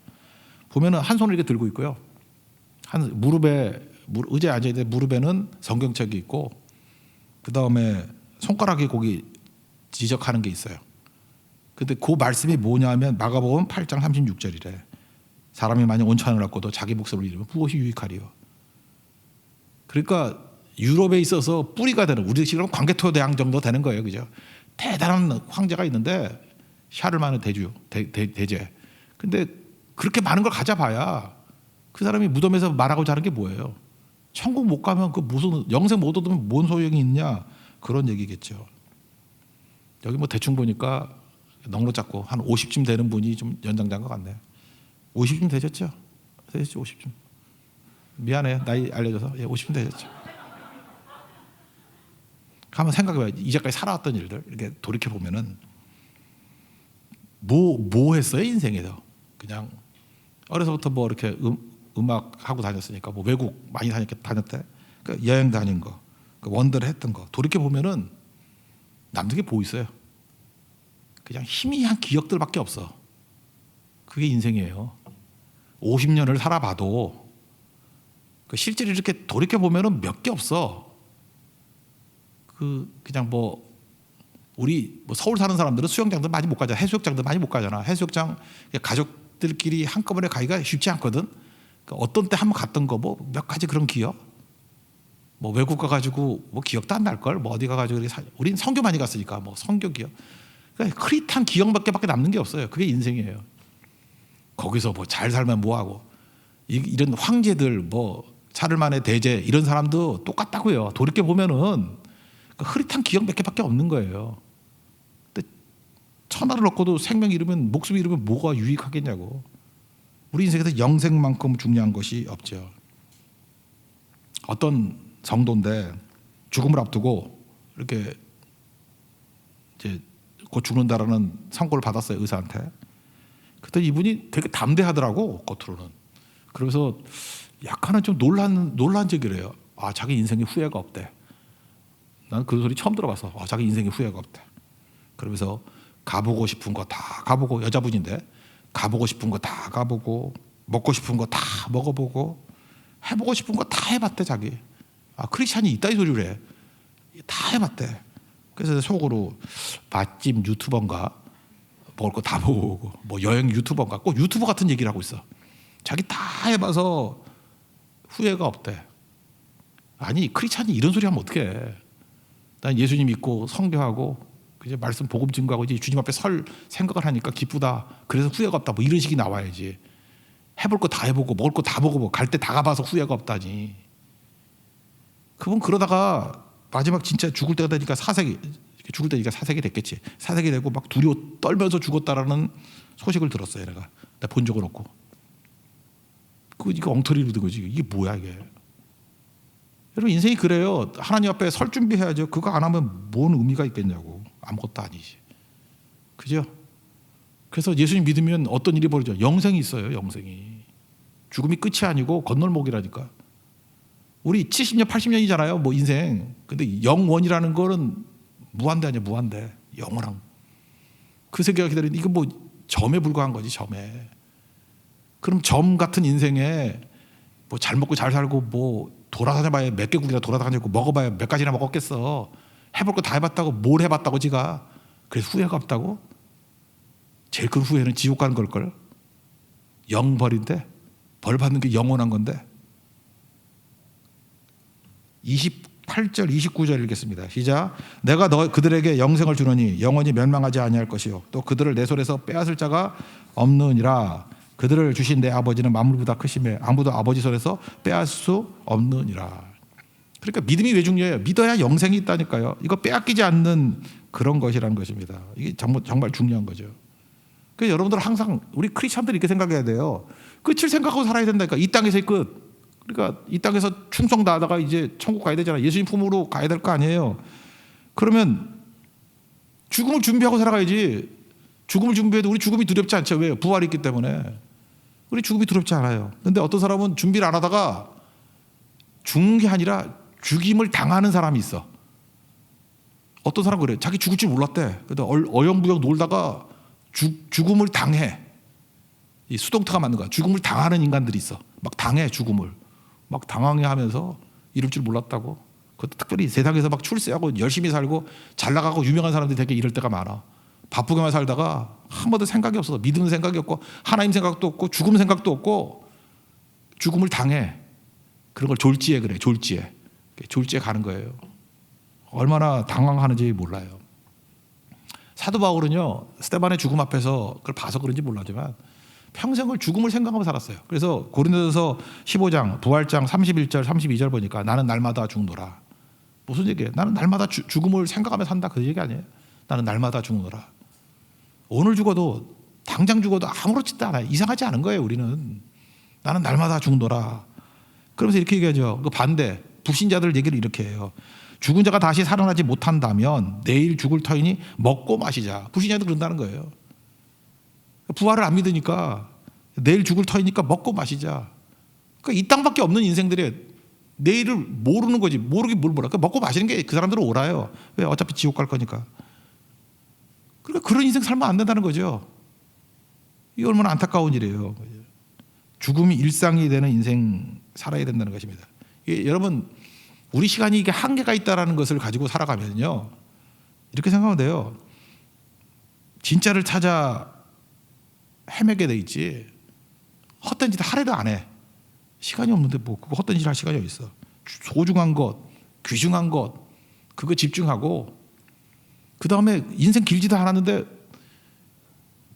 보면은 한 손을 이렇게 들고 있고요. 한 의자에 앉아 있는데 무릎에는 성경책이 있고 그 다음에 손가락이 거기 지적하는 게 있어요. 근데 그 말씀이 뭐냐면 마가복음 8장 36절이래. 사람이 만약 온천을 얻고도 자기 목숨을 잃으면 무엇이 유익하리요? 그러니까 유럽에 있어서 뿌리가 되는 우리 지금 광개토대왕 정도 되는 거예요, 그죠? 대단한 황제가 있는데 샤를만의 대제. 근데 그렇게 많은 걸 가져봐야 그 사람이 무덤에서 말하고자 하는 게 뭐예요? 천국 못 가면 그 무슨 영생 못 얻으면 뭔 소용이 있냐 그런 얘기겠죠. 여기 뭐 대충 보니까 넉넉 잡고 한 50쯤 되는 분이 좀 연장자인 것 같네. 50쯤 되셨죠? 50쯤. 미안해요. 나이 알려줘서. 50쯤 되셨죠. 한번 생각해봐요. 이제까지 살아왔던 일들 이렇게 돌이켜 보면은 뭐 했어요 인생에서? 그냥 어려서부터 뭐 이렇게 음악 하고 다녔으니까 뭐 외국 많이 다녔대. 그러니까 여행 다닌 거, 원더를 했던 거 돌이켜 보면은 남들게 뭐 있어요? 그냥 희미한 기억들밖에 없어. 그게 인생이에요. 50년을 살아봐도 실제로 이렇게 돌이켜 보면은 몇 개 없어. 그냥 뭐 우리 뭐 서울 사는 사람들은 수영장도 많이 못 가잖아. 해수욕장도 많이 못 가잖아. 해수욕장 가족들끼리 한꺼번에 가기가 쉽지 않거든. 그러니까 어떤 때 한번 갔던 거 뭐 몇 가지 그런 기억. 뭐 외국 가가지고 뭐 기억도 안 날 걸. 뭐 어디 가가지고 우린 선교 많이 갔으니까 뭐 선교 기억. 그러니까 흐릿한 기억밖에 남는 게 없어요. 그게 인생이에요. 거기서 뭐 잘 살면 뭐하고 이런 황제들 뭐 샤를만의 대제 이런 사람도 똑같다고요. 돌이켜 보면은 흐릿한 기억 몇 개밖에 없는 거예요. 근데 천하를 얻고도 생명 잃으면 목숨 잃으면 뭐가 유익하겠냐고. 우리 인생에서 영생만큼 중요한 것이 없죠. 어떤 성도인데 죽음을 앞두고 이렇게 이제 곧 죽는다라는 선고를 받았어요 의사한테. 그때 이분이 되게 담대하더라고 겉으로는. 그래서 약간은 좀 논란적이래요. 자기 인생에 후회가 없대. 나는 그 소리 처음 들어봐서 자기 인생에 후회가 없대. 그러면서 가보고 싶은 거 다 가보고 여자분인데 가보고 싶은 거 다 가보고 먹고 싶은 거 다 먹어보고 해보고 싶은 거 다 해봤대 자기. 크리스찬이 있다 이 소리를 해. 다 해봤대. 그래서 속으로 맛집 유튜버인가 먹을 거 다 보고 뭐 여행 유튜버인가 꼭 유튜버 같은 얘기를 하고 있어. 자기 다 해봐서 후회가 없대. 아니 크리스찬이 이런 소리 하면 어떡해. 난 예수님 믿고 성교하고 이제 말씀 복음 증거하고 이제 주님 앞에 설 생각을 하니까 기쁘다. 그래서 후회가 없다. 뭐 이런 식이 나와야지. 해볼 거 다 해보고 먹을 거 다 먹어보고 갈 때 다 가봐서 후회가 없다니. 그분 그러다가 마지막 진짜 죽을 때가 되니까 죽을 때니까 사색이 됐겠지. 사색이 되고 막 두려워 떨면서 죽었다라는 소식을 들었어요. 내가 본 적은 없고. 이거 엉터리로 든 거지. 이게 뭐야 이게. 여러분 인생이 그래요. 하나님 앞에 설 준비해야죠. 그거 안 하면 뭔 의미가 있겠냐고. 아무것도 아니지. 그죠? 그래서 예수님 믿으면 어떤 일이 벌어져? 영생이 있어요. 영생이. 죽음이 끝이 아니고 건널목이라니까. 우리 70년 80년이잖아요. 뭐 인생. 근데 영원이라는 거는 무한대 아니야. 무한대. 영원한. 그 세계가 기다리는 이거 뭐 점에 불과한 거지. 점에. 그럼 점 같은 인생에 뭐 잘 먹고 잘 살고 뭐 돌아다녀봐야 몇 개국이나 돌아다녔고 먹어봐야 몇 가지나 먹었겠어. 해볼 거 다 해봤다고 뭘 해봤다고 지가. 그래서 후회가 없다고? 제일 큰 후회는 지옥 가는 걸걸. 영벌인데 벌 받는 게 영원한 건데. 28절 29절 읽겠습니다. 시작. 내가 그들에게 영생을 주노니 영원히 멸망하지 아니할 것이요 또 그들을 내 손에서 빼앗을 자가 없느니라. 그들을 주신 내 아버지는 만물보다 크심에 아무도 아버지 손에서 빼앗을 수 없느니라. 그러니까 믿음이 왜 중요해요? 믿어야 영생이 있다니까요. 이거 빼앗기지 않는 그런 것이라는 것입니다. 이게 정말 중요한 거죠. 그래서 여러분들 항상 우리 크리스천들이 이렇게 생각해야 돼요. 끝을 생각하고 살아야 된다니까. 이 땅에서의 끝. 그러니까 이 땅에서 충성 다하다가 이제 천국 가야 되잖아요. 예수님 품으로 가야 될 거 아니에요. 그러면 죽음을 준비하고 살아가야지. 죽음을 준비해도 우리 죽음이 두렵지 않죠. 왜요? 부활이 있기 때문에. 우리 죽음이 두렵지 않아요. 근데 어떤 사람은 준비를 안 하다가 죽는 게 아니라 죽임을 당하는 사람이 있어. 어떤 사람은 그래. 자기 죽을 줄 몰랐대. 근데 어영부영 놀다가 죽음을 당해. 이 수동태가 맞는 거야. 죽음을 당하는 인간들이 있어. 막 당해 죽음을. 막 당황해 하면서 이럴 줄 몰랐다고. 그것도 특별히 세상에서 막 출세하고 열심히 살고 잘 나가고 유명한 사람들이 되게 이럴 때가 많아. 바쁘게만 살다가 한 번도 생각이 없어서 믿음 생각이 없고 하나님 생각도 없고 죽음 생각도 없고 죽음을 당해. 그런 걸 졸지에 그래. 졸지에. 졸지에 가는 거예요. 얼마나 당황하는지 몰라요. 사도 바울은요. 스데반의 죽음 앞에서 그걸 봐서 그런지 몰라지만 평생을 죽음을 생각하며 살았어요. 그래서 고린도전서 15장 부활장 31절 32절 보니까 나는 날마다 죽노라. 무슨 얘기예요? 나는 날마다 죽음을 생각하며 산다. 그 얘기 아니에요. 나는 날마다 죽노라. 오늘 죽어도 당장 죽어도 아무렇지도 않아요. 이상하지 않은 거예요. 우리는. 나는 날마다 죽노라. 그러면서 이렇게 얘기하죠. 그 반대 불신자들 얘기를 이렇게 해요. 죽은 자가 다시 살아나지 못한다면 내일 죽을 터이니 먹고 마시자. 불신자들 그런다는 거예요. 부활을 안 믿으니까 내일 죽을 터이니까 먹고 마시자. 그러니까 이 땅밖에 없는 인생들이 내일을 모르는 거지. 모르긴 뭘 몰라. 그러니까 먹고 마시는 게 그 사람들은 옳아요. 왜? 어차피 지옥 갈 거니까. 그러니까 그런 인생 살면 안 된다는 거죠. 이게 얼마나 안타까운 일이에요. 죽음이 일상이 되는 인생 살아야 된다는 것입니다. 여러분 우리 시간이 이게 한계가 있다는 것을 가지고 살아가면요. 이렇게 생각하면 돼요. 진짜를 찾아 헤매게 돼 있지. 헛된 짓 하려도 안 해. 시간이 없는데 뭐 그거 헛된 짓 할 시간이 어디 있어. 소중한 것, 귀중한 것 그거 집중하고 그 다음에 인생 길지도 않았는데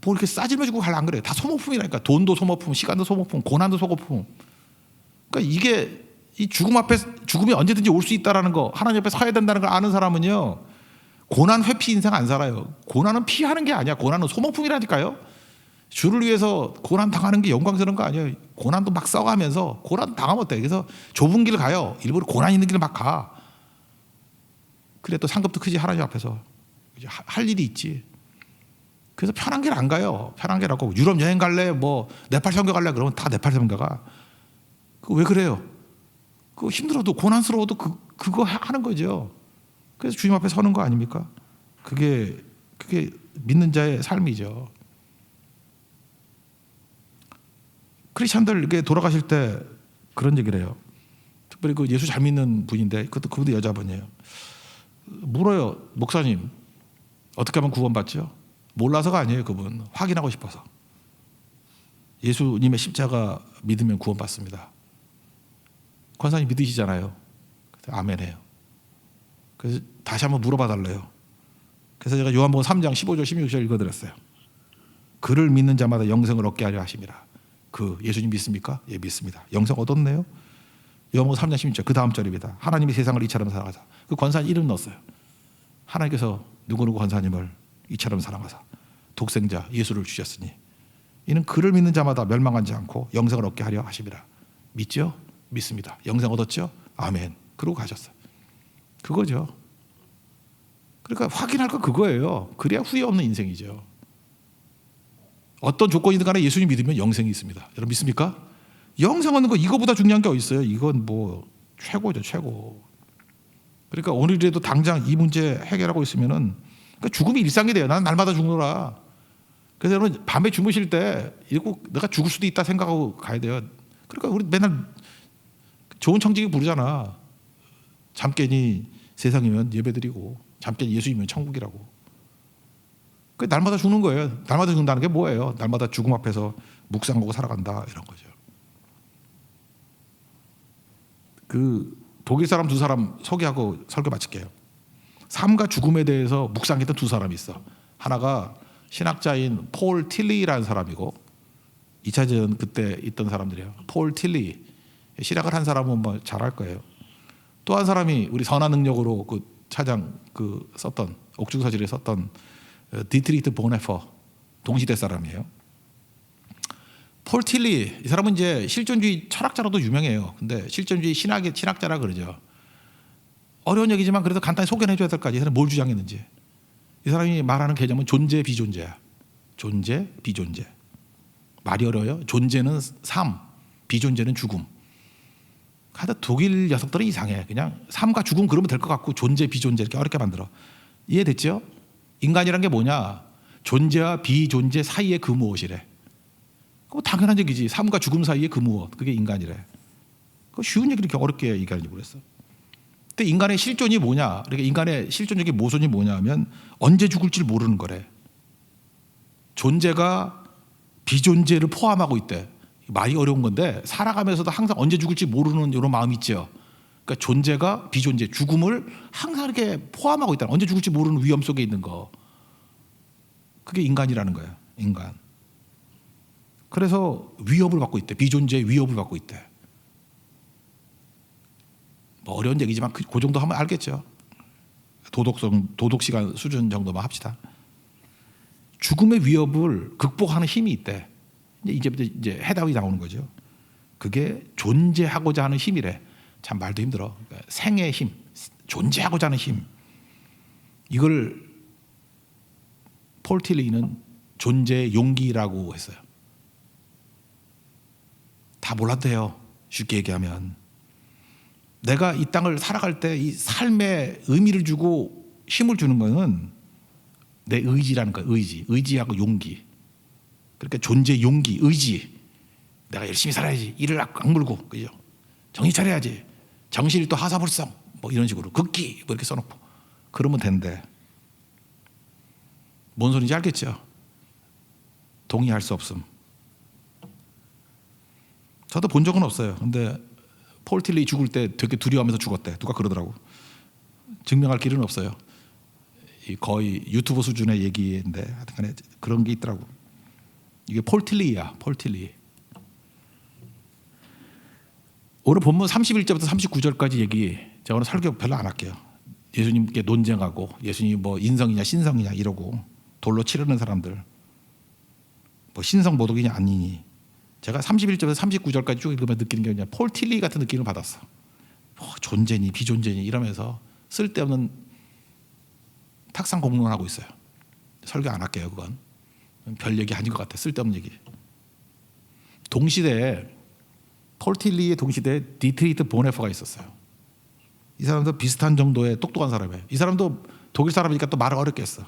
뭐 이렇게 싸질러주고 하려 안 그래요. 다 소모품이라니까. 돈도 소모품, 시간도 소모품, 고난도 소모품. 그러니까 이게 이 죽음 앞에 죽음이 언제든지 올 수 있다라는 거, 하나님 앞에 서야 된다는 걸 아는 사람은요, 고난 회피 인생 안 살아요. 고난은 피하는 게 아니야. 고난은 소모품이라니까요. 주를 위해서 고난 당하는 게 영광스러운 거 아니에요. 고난도 막 써가면서 고난 당하면 어때? 그래서 좁은 길 가요. 일부러 고난 있는 길 막 가. 그래 또 상급도 크지 하나님 앞에서 할 일이 있지. 그래서 편한 길 안 가요. 편한 길 하고 유럽 여행 갈래, 뭐 네팔 선교 갈래 그러면 다 네팔 선교가. 왜 그래요? 그 힘들어도 고난스러워도 그거 하는 거죠. 그래서 주님 앞에 서는 거 아닙니까? 그게 믿는 자의 삶이죠. 크리스천들에게 돌아가실 때 그런 얘기를 해요. 특별히 그 예수 잘 믿는 분인데 그분도 여자분이에요. 물어요. 목사님 어떻게 하면 구원받죠? 몰라서가 아니에요. 그분 확인하고 싶어서. 예수님의 십자가 믿으면 구원받습니다. 권사님 믿으시잖아요. 아멘 해요. 그래서 다시 한번 물어봐 달래요. 그래서 제가 요한복음 3장 15절 16절 읽어드렸어요. 그를 믿는 자마다 영생을 얻게 하려 하심이라. 그 예수님 믿습니까? 예, 믿습니다. 영생 얻었네요. 요한복음 3장 16절 그 다음 절입니다. 하나님이 세상을 이처럼 사랑하사. 그 권사님 이름 넣었어요. 하나님께서 누구누구 권사님을 이처럼 사랑하사 독생자 예수를 주셨으니 이는 그를 믿는 자마다 멸망하지 않고 영생을 얻게 하려 하심이라. 믿죠? 믿습니다. 영생 얻었죠? 아멘. 그러고 가셨어요. 그거죠. 그러니까 확인할 건 그거예요. 그래야 후회 없는 인생이죠. 어떤 조건이든 간에 예수님 믿으면 영생이 있습니다. 여러분 믿습니까? 영생 얻는 거 이거보다 중요한 게 어디 있어요? 이건 뭐 최고죠, 최고. 그러니까 오늘이라도 당장 이 문제 해결하고 있으면은 그러니까 죽음이 일상이 돼요. 나는 날마다 죽노라. 그래서 여러분 밤에 주무실 때 이거 내가 죽을 수도 있다 생각하고 가야 돼요. 그러니까 우리 맨날 좋은 청지기 부르잖아. 잠 깨니 세상이면 예배드리고 잠 깨니 예수님이면 천국이라고. 그 날마다 죽는 거예요. 날마다 죽는다는 게 뭐예요? 날마다 죽음 앞에서 묵상하고 살아간다 이런 거죠. 그 독일 사람 두 사람 소개하고 설교 마칠게요. 삶과 죽음에 대해서 묵상했던 두 사람이 있어. 하나가 신학자인 폴 틸리라는 사람이고 2차 대전 그때 있던 사람들이에요. 폴 틸리. 신학을 한 사람은 뭐 잘할 거예요. 또 한 사람이 우리 선한 능력으로 그 차장 그 썼던 옥중서실에 썼던 디트리트 보네퍼 동시대 사람이에요. 폴 틸리 이 사람은 이제 실존주의 철학자로도 유명해요. 근데 실존주의 신학자라 그러죠. 어려운 얘기지만 그래도 간단히 소개해 줘야 될 거 아니에요. 이 사람이 뭘 주장했는지. 이 사람이 말하는 개념은 존재 비존재야. 존재 비존재. 말이 어려워요. 존재는 삶, 비존재는 죽음. 하여튼 독일 녀석들은 이상해. 그냥 삶과 죽음 그러면 될 것 같고 존재 비존재 이렇게 어렵게 만들어. 이해됐죠? 인간이란 게 뭐냐? 존재와 비존재 사이의 그 무엇이래. 그거 당연한 얘기지. 삶과 죽음 사이의 그 무엇. 그게 인간이래. 그 쉬운 얘기를 이렇게 어렵게 얘기하는지 모르겠어. 근데 인간의 실존이 뭐냐? 그러니까 인간의 실존적인 모순이 뭐냐면 언제 죽을지 모르는 거래. 존재가 비존재를 포함하고 있대. 말이 어려운 건데 살아가면서도 항상 언제 죽을지 모르는 이런 마음이 있죠. 그러니까 존재가 비존재, 죽음을 항상 이렇게 포함하고 있다. 언제 죽을지 모르는 위험 속에 있는 거. 그게 인간이라는 거예요. 인간. 그래서 위협을 받고 있대. 비존재의 위협을 받고 있대. 뭐 어려운 얘기지만 그 정도 하면 알겠죠. 도덕 시간 수준 정도만 합시다. 죽음의 위협을 극복하는 힘이 있대. 이제 해답이 나오는 거죠. 그게 존재하고자 하는 힘이래. 참 말도 힘들어. 그러니까 생의 힘, 존재하고자 하는 힘. 이걸 폴 틸리는 존재의 용기라고 했어요. 다 몰라도 돼요. 쉽게 얘기하면. 내가 이 땅을 살아갈 때 이 삶에 의미를 주고 힘을 주는 거는 내 의지라는 거야. 의지하고 용기. 그러니까 존재 용기, 의지. 내가 열심히 살아야지. 이를 악물고, 그죠? 정신 차려야지. 정신이 또 하사불성, 뭐 이런 식으로 극기 뭐 이렇게 써놓고 그러면 된대. 뭔 소리인지 알겠죠? 동의할 수 없음. 저도 본 적은 없어요. 근데 폴 틸리 죽을 때 되게 두려워하면서 죽었대. 누가 그러더라고. 증명할 길은 없어요. 거의 유튜브 수준의 얘기인데 하여튼 그런 게 있더라고. 이게 폴 틸리야. 폴 틸리. 오늘 본문 31절부터 39절까지 얘기 제가 오늘 설교 별로 안 할게요. 예수님께 논쟁하고 예수님이 뭐 인성이냐 신성이냐 이러고 돌로 치르는 사람들 뭐 신성모독이냐 아니니 제가 31절에서 39절까지 쭉 읽으면 느끼는 게 그냥 폴 틸리 같은 느낌을 받았어. 존재니 비존재니 이러면서 쓸데없는 탁상 공론을 하고 있어요. 설교 안 할게요. 그건 별 얘기 아닌 것 같아. 쓸데없는 얘기. 동시대에 폴 틸리의 동시대에 디트리트 보네퍼가 있었어요. 이 사람도 비슷한 정도의 똑똑한 사람이에요. 이 사람도 독일 사람이니까 또 말을 어렵게 했어.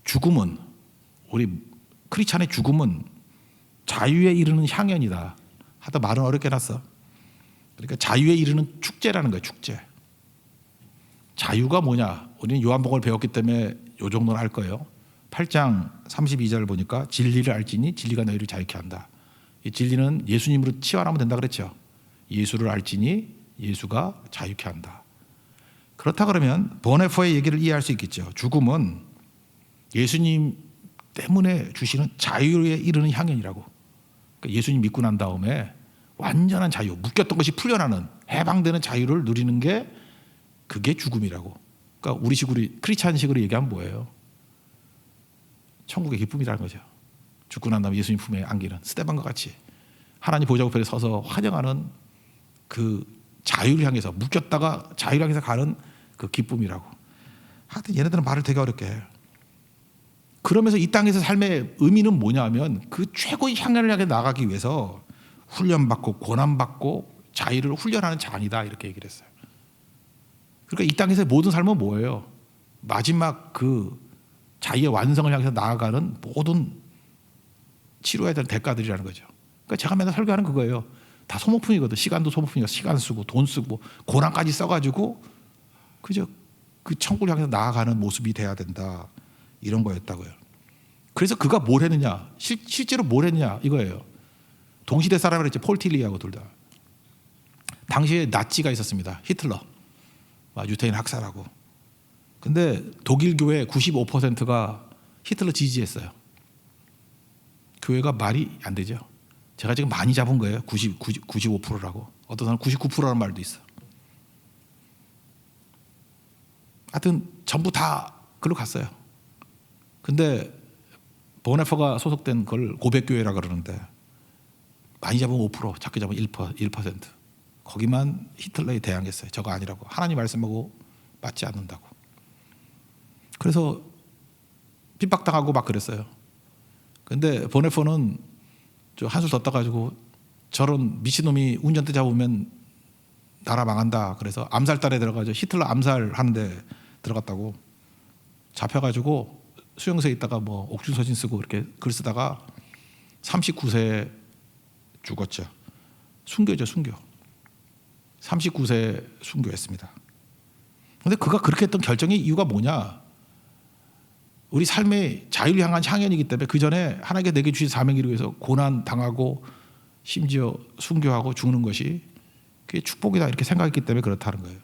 죽음은 우리 크리스찬의 죽음은 자유에 이르는 향연이다. 하다 말은 어렵게 해놨어. 그러니까 자유에 이르는 축제라는 거예요. 축제. 자유가 뭐냐? 우리는 요한복음을 배웠기 때문에 요 정도는 알 거예요. 8장 32절 보니까 진리를 알지니 진리가 너희를 자유케 한다. 이 진리는 예수님으로 치환하면 된다 그랬죠. 예수를 알지니 예수가 자유케 한다. 그렇다 그러면 보네포의 얘기를 이해할 수 있겠죠. 죽음은 예수님 때문에 주시는 자유에 이르는 향연이라고. 그러니까 예수님 믿고 난 다음에 완전한 자유, 묶였던 것이 풀려나는 해방되는 자유를 누리는 게 그게 죽음이라고. 그러니까 우리식으로 크리스찬식으로 얘기하면 뭐예요? 천국의 기쁨이라는 거죠. 죽고 난 다음에 예수님 품에 안기는 스데반과 같이 하나님 보좌 우편에 서서 환영하는 그 자유를 향해서 묶였다가 자유를 향해서 가는 그 기쁨이라고. 하여튼 얘네들은 말을 되게 어렵게 해요. 그러면서 이 땅에서 삶의 의미는 뭐냐면 그 최고의 향연을 향해 나가기 위해서 훈련받고 고난받고 자유를 훈련하는 자이다 이렇게 얘기를 했어요. 그러니까 이 땅에서의 모든 삶은 뭐예요? 마지막 그 자유의 완성을 향해서 나아가는 모든 치료해야 될 대가들이라는 거죠. 그러니까 제가 맨날 설교하는 그거예요. 다 소모품이거든. 시간도 소모품이고 시간 쓰고 돈 쓰고 고난까지 써가지고 그저 그 천국을 향해서 나아가는 모습이 돼야 된다. 이런 거였다고요. 그래서 그가 뭘 했느냐? 실제로 뭘 했느냐? 이거예요. 동시대 사람이라 했지. 폴 틸리하고 둘 다. 당시에 나치가 있었습니다. 히틀러. 유태인 학살하고. 근데 독일 교회 95%가 히틀러 지지했어요. 교회가 말이 안 되죠. 제가 지금 많이 잡은 거예요. 95%라고. 어떤 사람은 99%라는 말도 있어. 하여튼 전부 다 그걸로 갔어요. 근데 보네포가 소속된 걸 고백교회라 그러는데 많이 잡으면 5%, 작게 잡으면 1%. 거기만 히틀러에 대항했어요. 저거 아니라고. 하나님 말씀하고 맞지 않는다고. 그래서 핍박당하고 막 그랬어요. 근데 보네포는 한술 더 떠가지고 저런 미친놈이 운전대 잡으면 나라 망한다. 그래서 암살단에 들어가서 히틀러 암살하는데 들어갔다고. 잡혀가지고 수용소에 있다가 뭐 옥중서신 쓰고 이렇게 글 쓰다가 39세에 죽었죠. 순교죠, 순교. 39세에 순교했습니다. 그런데 그가 그렇게 했던 결정의 이유가 뭐냐? 우리 삶의 자유를 향한 향연이기 때문에 그 전에 하나님께 내게 주신 사명을 이루기 위해서 고난 당하고 심지어 순교하고 죽는 것이 그게 축복이다 이렇게 생각했기 때문에 그렇다는 거예요.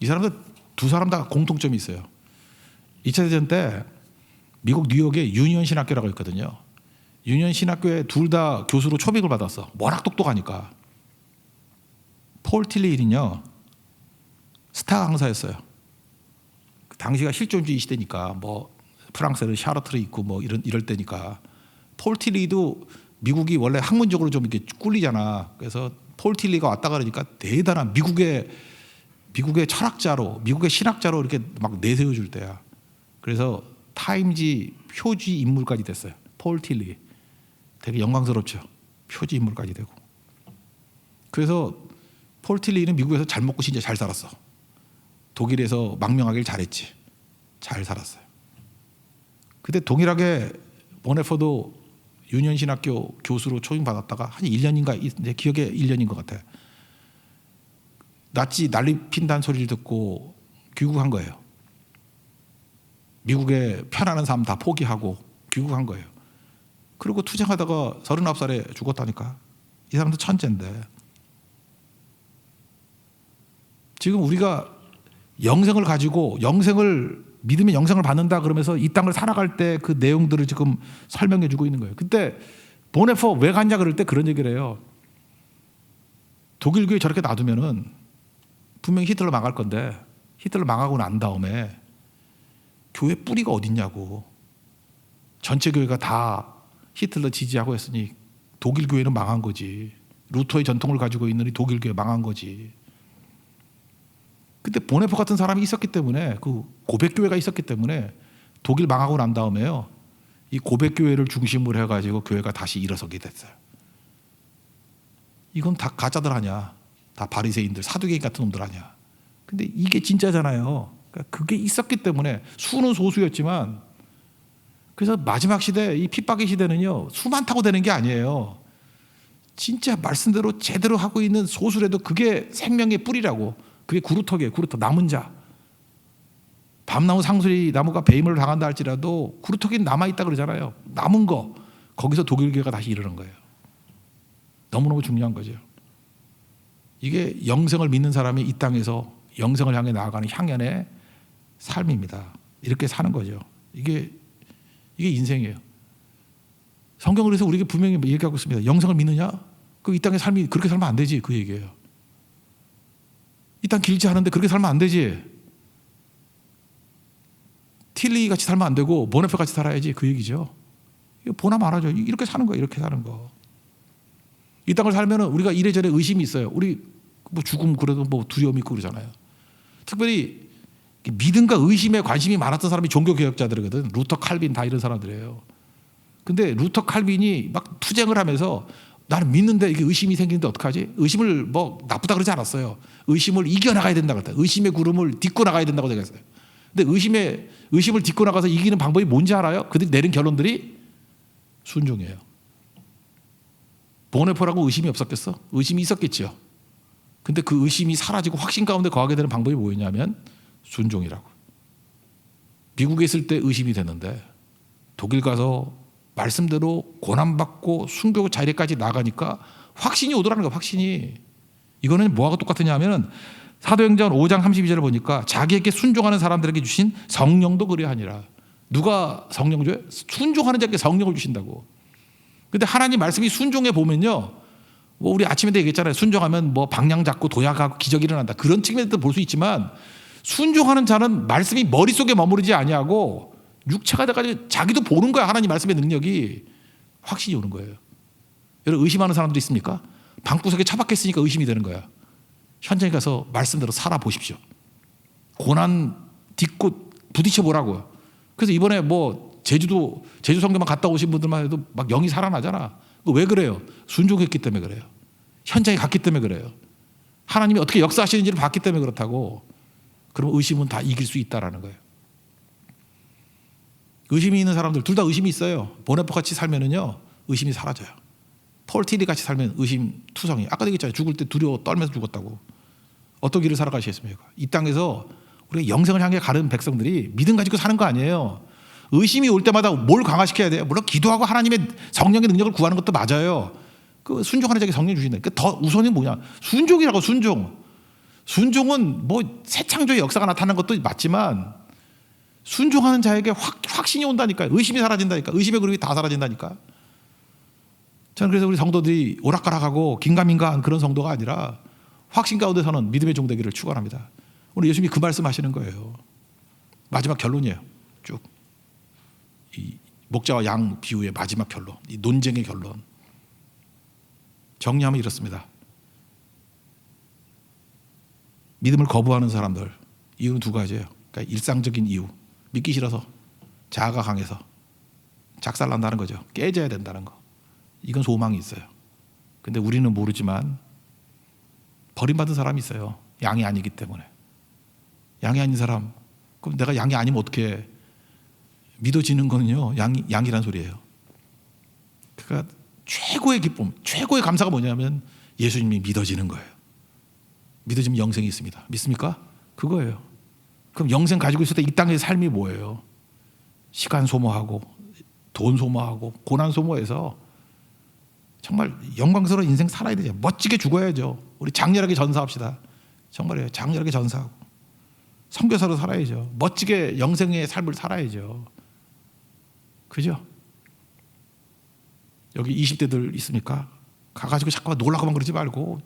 이 사람들 두 사람 다 공통점이 있어요. 2차 대전 때 미국 뉴욕에 유니언 신학교라고 있거든요. 유니언 신학교에 둘 다 교수로 초빙을 받았어. 워낙 똑똑하니까. 폴 틸리는요 스타 강사였어요. 당시가 실존주의 시대니까 뭐 프랑스는 샤르트르 있고 뭐 이럴 때니까 폴 틸리도 미국이 원래 학문적으로 좀 이렇게 꿀리잖아. 그래서 폴 틸리가 왔다 그러니까 대단한 미국의 철학자로, 미국의 신학자로 이렇게 막 내세워 줄 때야. 그래서 타임지 표지 인물까지 됐어요. 폴 틸리. 되게 영광스럽죠. 표지 인물까지 되고. 그래서 폴 틸리는 미국에서 잘 먹고 진짜 잘 살았어. 독일에서 망명하길 잘했지. 잘 살았어요. 그때 동일하게 보네포도 유니언 신학교 교수로 초임받았다가 한 1년인가 내 기억에 1년인 것 같아. 나치 난리 핀다는 소리를 듣고 귀국한 거예요. 미국의 편안한 삶 다 포기하고 귀국한 거예요. 그리고 투쟁하다가 39살에 죽었다니까. 이 사람도 천재인데. 지금 우리가 영생을 가지고 믿음의 영생을 받는다 그러면서 이 땅을 살아갈 때 그 내용들을 지금 설명해 주고 있는 거예요. 그때 보네포 왜 갔냐 그럴 때 그런 얘기를 해요. 독일 교회 저렇게 놔두면은 분명히 히틀러 망할 건데 히틀러 망하고 난 다음에 교회 뿌리가 어딨냐고. 전체 교회가 다 히틀러 지지하고 했으니 독일 교회는 망한 거지. 루터의 전통을 가지고 있는 이 독일 교회 망한 거지. 근데 보네포 같은 사람이 있었기 때문에 그 고백교회가 있었기 때문에 독일 망하고 난 다음에요. 이 고백교회를 중심으로 해가지고 교회가 다시 일어서게 됐어요. 이건 다 가짜들 아니야. 다 바리새인들, 사두개인 같은 놈들 아니야. 근데 이게 진짜잖아요. 그러니까 그게 있었기 때문에 수는 소수였지만 그래서 마지막 시대, 이 핍박의 시대는요. 수 많다고 되는 게 아니에요. 진짜 말씀대로 제대로 하고 있는 소수라도 그게 생명의 뿌리라고. 그게 구루터기예요. 구루터, 남은 자. 밤나무 상수리 나무가 배임을 당한다 할지라도 구루터기는 남아있다 그러잖아요. 남은 거. 거기서 독일교회가 다시 이르는 거예요. 너무너무 중요한 거죠. 이게 영생을 믿는 사람이 이 땅에서 영생을 향해 나아가는 향연의 삶입니다. 이렇게 사는 거죠. 이게 인생이에요. 성경은 그래서 우리에게 분명히 얘기하고 있습니다. 영생을 믿느냐? 이 땅의 삶이 그렇게 살면 안 되지, 그 얘기예요. 이 땅 길지 않은데 그렇게 살면 안 되지. 틸리 같이 살면 안 되고 보네페 같이 살아야지, 그 얘기죠. 이거 보나 말하죠. 이렇게 사는 거예요. 이렇게 사는 거. 이 땅을 살면은 우리가 이래저래 의심이 있어요. 우리 뭐 죽음 그래도 뭐 두려움이 있고 그러잖아요. 특별히 믿음과 의심에 관심이 많았던 사람이 종교개혁자들이거든. 루터 칼빈 다 이런 사람들이에요. 근데 루터 칼빈이 막 투쟁을 하면서 나는 믿는데 이게 의심이 생기는데 어떡하지? 의심을 뭐 나쁘다 그러지 않았어요. 의심을 이겨나가야 된다고 했다. 의심의 구름을 딛고 나가야 된다고 생각했어요. 근데 의심을 딛고 나가서 이기는 방법이 뭔지 알아요? 그들이 내린 결론들이 순종이에요. 보네포라고 의심이 없었겠어? 의심이 있었겠죠. 근데 그 의심이 사라지고 확신 가운데 거하게 되는 방법이 뭐였냐면 순종이라고. 미국에 있을 때 의심이 되는데 독일 가서 말씀대로 고난받고 순교 자리까지 나가니까 확신이 오더라는 거야. 확신이. 이거는 뭐하고 똑같으냐 하면 사도행전 5장 32절을 보니까 자기에게 순종하는 사람들에게 주신 성령도 그리하니라. 누가 성령 줘요? 순종하는 자에게 성령을 주신다고. 근데 하나님 말씀이 순종해 보면요, 뭐 우리 아침에도 얘기했잖아요. 순종하면 뭐 방향 잡고 도약하고 기적이 일어난다. 그런 측면에도 볼 수 있지만 순종하는 자는 말씀이 머릿속에 머무르지 아니하고 육체가 돼가지고 자기도 보는 거야. 하나님 말씀의 능력이. 확신이 오는 거예요. 여러분 의심하는 사람들이 있습니까? 방구석에 처박혔으니까 의심이 되는 거야. 현장에 가서 말씀대로 살아보십시오. 고난 딛고 부딪혀 보라고요. 그래서 이번에 뭐 제주 성교만 갔다 오신 분들만 해도 막 영이 살아나잖아. 왜 그래요? 순종했기 때문에 그래요. 현장에 갔기 때문에 그래요. 하나님이 어떻게 역사하시는지를 봤기 때문에 그렇다고. 그럼 의심은 다 이길 수 있다라는 거예요. 의심이 있는 사람들 둘 다 의심이 있어요. 보네포 같이 살면은요 의심이 사라져요. 폴 틸리 같이 살면 의심 투성이. 아까 얘기했잖아요. 죽을 때 두려워 떨면서 죽었다고. 어떤 길을 살아가시겠습니까? 이 땅에서 우리가 영생을 향해 가는 백성들이 믿음 가지고 사는 거 아니에요. 의심이 올 때마다 뭘 강화시켜야 돼요? 물론 기도하고 하나님의 성령의 능력을 구하는 것도 맞아요. 그 순종하는 자에게 성령 주신다. 그러니까 더 우선이 뭐냐? 순종이라고. 순종은 뭐 새 창조의 역사가 나타나는 것도 맞지만 순종하는 자에게 확신이 온다니까요. 의심이 사라진다니까. 의심의 그룹이 다 사라진다니까. 저는 그래서 우리 성도들이 오락가락하고 긴가민가한 그런 성도가 아니라 확신 가운데서는 믿음의 종 되기를 축원합니다. 오늘 예수님이 그 말씀하시는 거예요. 마지막 결론이에요. 쭉. 이 목자와 양 비유의 마지막 결론, 이 논쟁의 결론. 정리하면 이렇습니다. 믿음을 거부하는 사람들, 이유는 두 가지예요. 그러니까 일상적인 이유, 믿기 싫어서, 자아가 강해서 작살난다는 거죠. 깨져야 된다는 거. 이건 소망이 있어요. 근데 우리는 모르지만 버림받은 사람이 있어요. 양이 아니기 때문에. 양이 아닌 사람, 그럼 내가 양이 아니면 어떻게 믿어지는 거는요, 양이란 소리예요. 그러니까 최고의 기쁨, 최고의 감사가 뭐냐면 예수님이 믿어지는 거예요. 믿어지면 영생이 있습니다. 믿습니까? 그거예요. 그럼 영생 가지고 있을 때 이 땅의 삶이 뭐예요? 시간 소모하고 돈 소모하고 고난 소모해서 정말 영광스러운 인생 살아야 되죠. 멋지게 죽어야죠. 우리 장렬하게 전사합시다. 정말이에요. 장렬하게 전사하고 선교사로 살아야죠. 멋지게 영생의 삶을 살아야죠. 그죠? 여기 20대들 있습니까? 가가지고 잠깐만 놀라고만 그러지 말고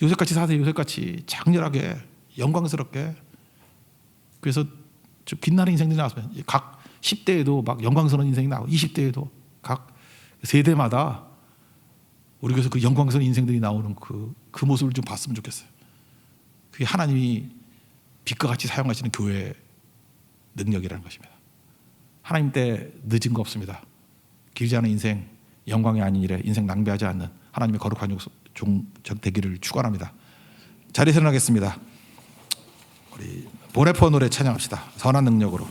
요새같이 사세요. 요새같이 장렬하게 영광스럽게. 그래서 좀 빛나는 인생들이 나왔어요. 각 10대에도 막 영광스러운 인생이 나오고 20대에도 각 세대마다 우리 교회에서 그 영광스러운 인생들이 나오는 그 모습을 좀 봤으면 좋겠어요. 그게 하나님이 빛과 같이 사용하시는 교회의 능력이라는 것입니다. 하나님 때 늦은 거 없습니다. 길지 않은 인생, 영광이 아닌 일에 인생 낭비하지 않는 하나님의 거룩한 종 되기를 축원합니다. 자리에서 일어나겠습니다. 우리 보네포 노래 찬양합시다. 선한 능력으로.